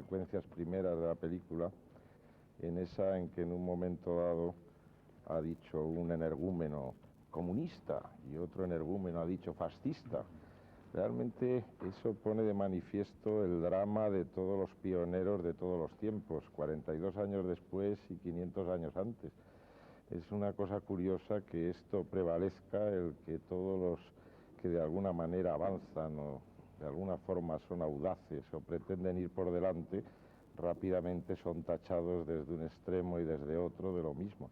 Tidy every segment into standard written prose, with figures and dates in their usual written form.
secuencias primeras de la película, en esa en que en un momento dado ha dicho un energúmeno comunista y otro energúmeno ha dicho fascista. Realmente eso pone de manifiesto el drama de todos los pioneros de todos los tiempos, 42 años después y 500 años antes. Es una cosa curiosa que esto prevalezca, el que todos los que de alguna manera avanzan o de alguna forma son audaces o pretenden ir por delante, rápidamente son tachados desde un extremo y desde otro de lo mismo.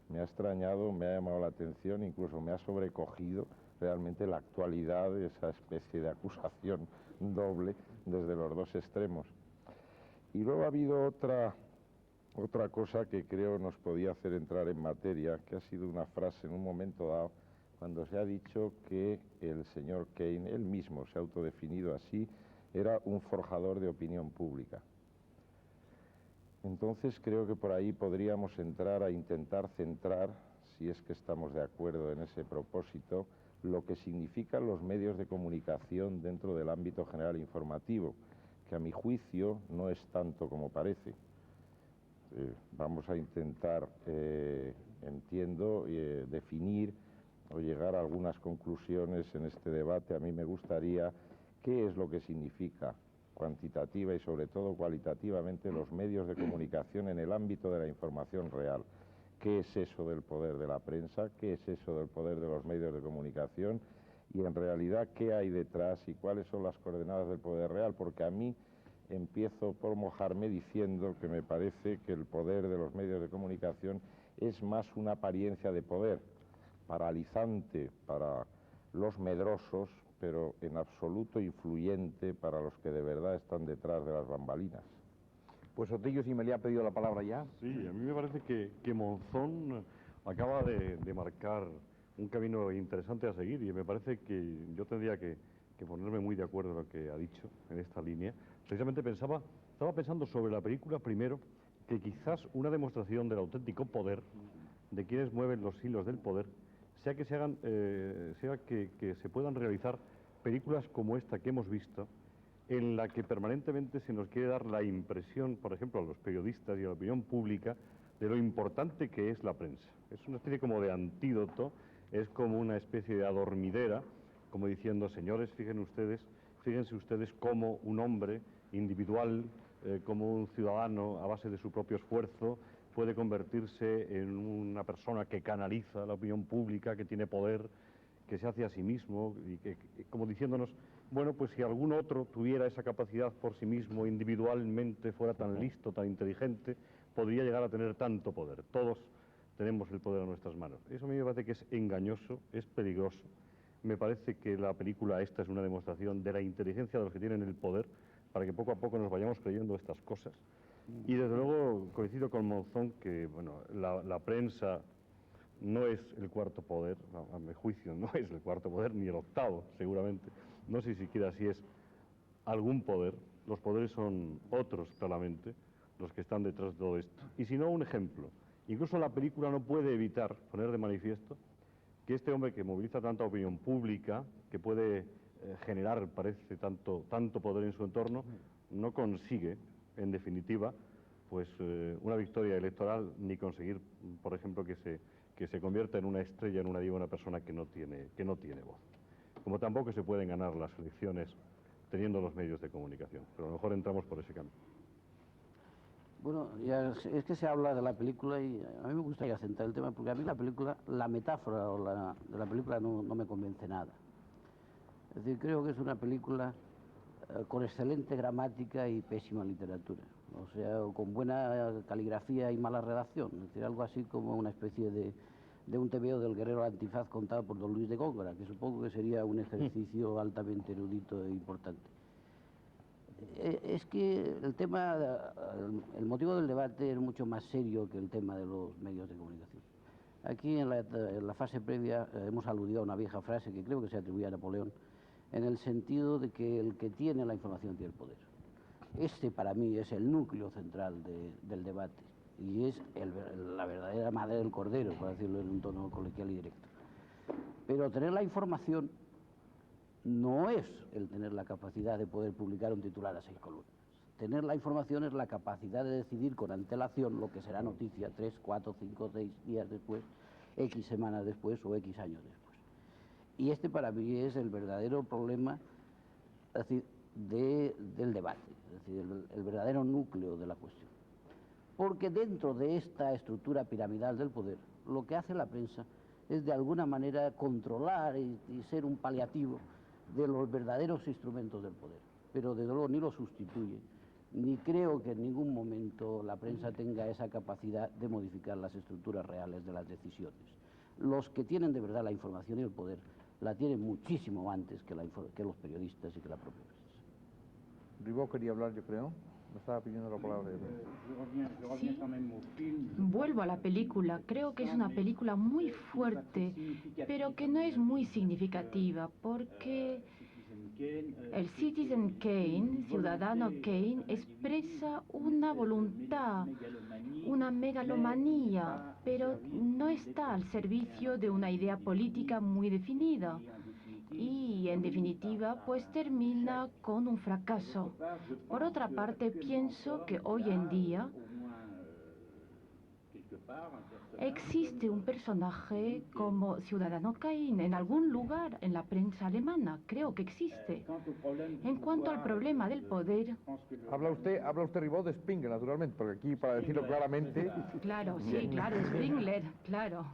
Me ha extrañado, me ha llamado la atención, incluso me ha sobrecogido realmente la actualidad de esa especie de acusación doble desde los dos extremos. Y luego ha habido otra cosa que creo nos podía hacer entrar en materia, que ha sido una frase en un momento dado, cuando se ha dicho que el señor Kane, él mismo se ha autodefinido así, era un forjador de opinión pública. Entonces creo que por ahí podríamos entrar a intentar centrar, si es que estamos de acuerdo en ese propósito, lo que significan los medios de comunicación dentro del ámbito general informativo, que a mi juicio no es tanto como parece. Vamos a intentar, entiendo, definir o llegar a algunas conclusiones en este debate. A mí me gustaría qué es lo que significa cuantitativa y sobre todo cualitativamente los medios de comunicación en el ámbito de la información real. ¿Qué es eso del poder de la prensa? ¿Qué es eso del poder de los medios de comunicación? Y en realidad, ¿qué hay detrás y cuáles son las coordenadas del poder real? Porque a mí empiezo por mojarme diciendo que me parece que el poder de los medios de comunicación es más una apariencia de poder, paralizante para los medrosos, pero en absoluto influyente para los que de verdad están detrás de las bambalinas. Pues Otillo, si me le ha pedido la palabra ya. Sí, a mí me parece que Monzón acaba de marcar un camino interesante a seguir y me parece que yo tendría que ponerme muy de acuerdo en lo que ha dicho en esta línea. Precisamente estaba pensando sobre la película primero, que quizás una demostración del auténtico poder de quienes mueven los hilos del poder sea que se puedan realizar películas como esta que hemos visto, en la que permanentemente se nos quiere dar la impresión, por ejemplo, a los periodistas y a la opinión pública, de lo importante que es la prensa. Es una especie como de antídoto, es como una especie de adormidera, como diciendo, señores, fíjense ustedes cómo un hombre individual, como un ciudadano a base de su propio esfuerzo, puede convertirse en una persona que canaliza la opinión pública, que tiene poder, que se hace a sí mismo, y que, como diciéndonos, bueno, pues si algún otro tuviera esa capacidad por sí mismo, individualmente, fuera tan listo, tan inteligente, podría llegar a tener tanto poder. Todos tenemos el poder a nuestras manos. Eso a mí me parece que es engañoso, es peligroso. Me parece que la película esta es una demostración de la inteligencia de los que tienen el poder, para que poco a poco nos vayamos creyendo estas cosas. Y desde luego coincido con Monzón que, bueno, la prensa no es el cuarto poder, a mi juicio no es el cuarto poder, ni el octavo, seguramente. No sé siquiera si es algún poder. Los poderes son otros, claramente, los que están detrás de todo esto. Y si no, un ejemplo. Incluso la película no puede evitar poner de manifiesto que este hombre que moviliza tanta opinión pública, que puede generar, parece, tanto poder en su entorno, no consigue, en definitiva, pues una victoria electoral, ni conseguir, por ejemplo, que se convierta en una estrella, en una diva, una persona que no tiene voz. Como tampoco se pueden ganar las elecciones teniendo los medios de comunicación. Pero a lo mejor entramos por ese camino. Bueno, ya es que se habla de la película y a mí me gustaría centrar el tema porque a mí la película, la metáfora de la película no me convence nada. Es decir, creo que es una película con excelente gramática y pésima literatura. O sea, con buena caligrafía y mala redacción. Es decir, algo así como una especie de un tebeo del guerrero antifaz contado por don Luis de Góngora, que supongo que sería un ejercicio altamente erudito e importante. Es que el motivo del debate es mucho más serio que el tema de los medios de comunicación. Aquí en la fase previa hemos aludido a una vieja frase que creo que se atribuye a Napoleón, en el sentido de que el que tiene la información tiene el poder. Este para mí es el núcleo central del debate y es la verdadera madre del cordero, para decirlo en un tono coloquial y directo. Pero tener la información no es el tener la capacidad de poder publicar un titular a 6 columnas. tener la información es la capacidad de decidir con antelación lo que será noticia 3, 4, 5, 6 días después, X semanas después o X años después. Y este para mí es el verdadero problema, es decir, del debate, es decir, el verdadero núcleo de la cuestión. Porque dentro de esta estructura piramidal del poder, lo que hace la prensa es de alguna manera controlar y ser un paliativo de los verdaderos instrumentos del poder. Pero desde luego ni lo sustituye, ni creo que en ningún momento la prensa tenga esa capacidad de modificar las estructuras reales de las decisiones. Los que tienen de verdad la información y el poder la tienen muchísimo antes que los periodistas y que la propia prensa. Ribó quería hablar, yo creo. Me estaba pidiendo la palabra. Sí. Vuelvo a la película. Creo que es una película muy fuerte, pero que no es muy significativa, porque el Citizen Kane, Ciudadano Kane, expresa una voluntad, una megalomanía, pero no está al servicio de una idea política muy definida. Y, en definitiva, pues termina con un fracaso. Por otra parte, pienso que hoy en día existe un personaje como Ciudadano Kane en algún lugar en la prensa alemana. Creo que existe. En cuanto al problema del poder... Habla usted, Ribó, de Spengler, naturalmente, porque aquí, para decirlo claramente... Claro, sí, claro, Spengler, claro.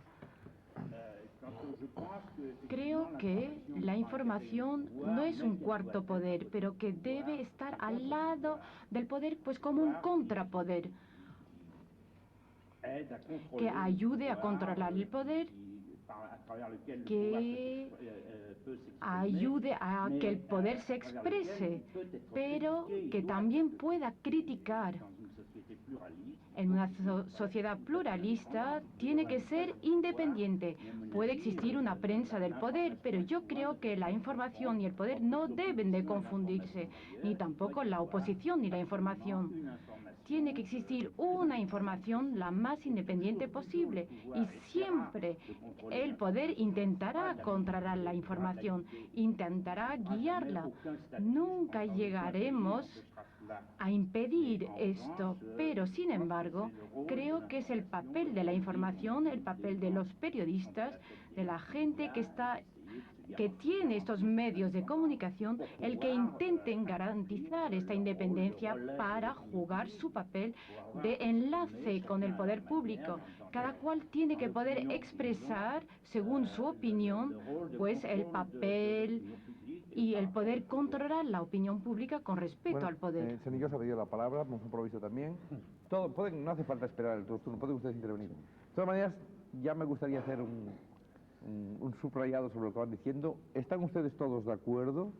Creo que la información no es un cuarto poder, pero que debe estar al lado del poder, pues como un contrapoder, que ayude a controlar el poder, que ayude a que el poder se exprese, pero que también pueda criticar. En una sociedad pluralista tiene que ser independiente. Puede existir una prensa del poder, pero yo creo que la información y el poder no deben de confundirse, ni tampoco la oposición ni la información. Tiene que existir una información la más independiente posible y siempre el poder intentará controlar la información, intentará guiarla. Nunca llegaremos a impedir esto, pero sin embargo creo que es el papel de la información, el papel de los periodistas, de la gente que tiene estos medios de comunicación, el que intenten garantizar esta independencia para jugar su papel de enlace con el poder público. Cada cual tiene que poder expresar, según su opinión, pues el papel y el poder controlar la opinión pública con respecto al poder. Senillosa ha pedido la palabra, Monzón Provisto también. No hace falta esperar el turno, pueden ustedes intervenir. De todas maneras, ya me gustaría hacer un subrayado sobre lo que van diciendo. ¿Están ustedes todos de acuerdo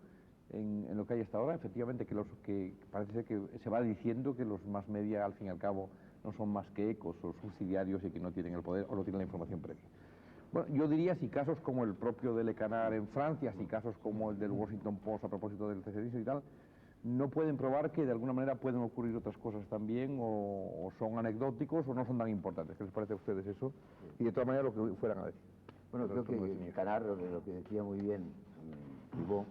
en lo que hay hasta ahora? Efectivamente, que parece ser que se va diciendo que los más media, al fin y al cabo, no son más que ecos o subsidiarios y que no tienen el poder o no tienen la información previa. Bueno, yo diría si casos como el propio de Le Canard en Francia, si casos como el del Washington Post a propósito del CCDIS y tal, no pueden probar que de alguna manera pueden ocurrir otras cosas también, o son anecdóticos o no son tan importantes. ¿Qué les parece a ustedes eso? Y de todas maneras lo que fueran a decir. Bueno, creo que Canard, lo que decía muy bien Ribó,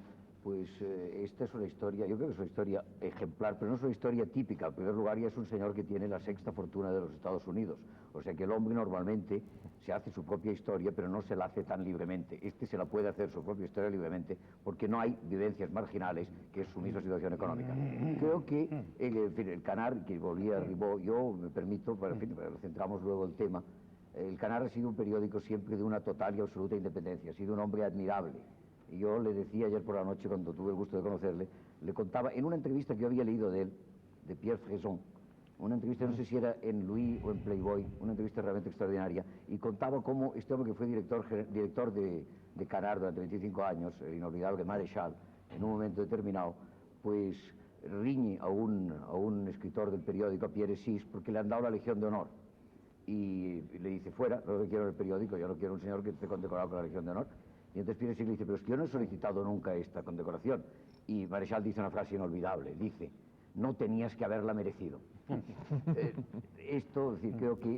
pues esta es una historia, yo creo que es una historia ejemplar, pero no es una historia típica. En primer lugar, ya es un señor que tiene la sexta fortuna de los Estados Unidos. O sea que el hombre normalmente se hace su propia historia, pero no se la hace tan libremente. Este se la puede hacer su propia historia libremente porque no hay vivencias marginales, que es su misma situación económica. Creo que el Canard, que volvía a Ribó, yo me permito, pero centramos luego el tema, el Canard ha sido un periódico siempre de una total y absoluta independencia, ha sido un hombre admirable. Y yo le decía ayer por la noche, cuando tuve el gusto de conocerle, le contaba en una entrevista que yo había leído de él, de Pierre Fréson, una entrevista, no sé si era en Louis o en Playboy, una entrevista realmente extraordinaria, y contaba cómo este hombre que fue director de Canard durante 25 años, el inolvidable Maréchal, en un momento determinado, pues riñe a un escritor del periódico, a Pierre Sis, porque le han dado la Legión de Honor. Y le dice, fuera, lo que quiero en el periódico, yo no quiero un señor que esté condecorado con la Legión de Honor. Y entonces Pierre Sis le dice, pero es que yo no he solicitado nunca esta condecoración. Y Maréchal dice una frase inolvidable, dice, no tenías que haberla merecido. Esto, es decir, creo que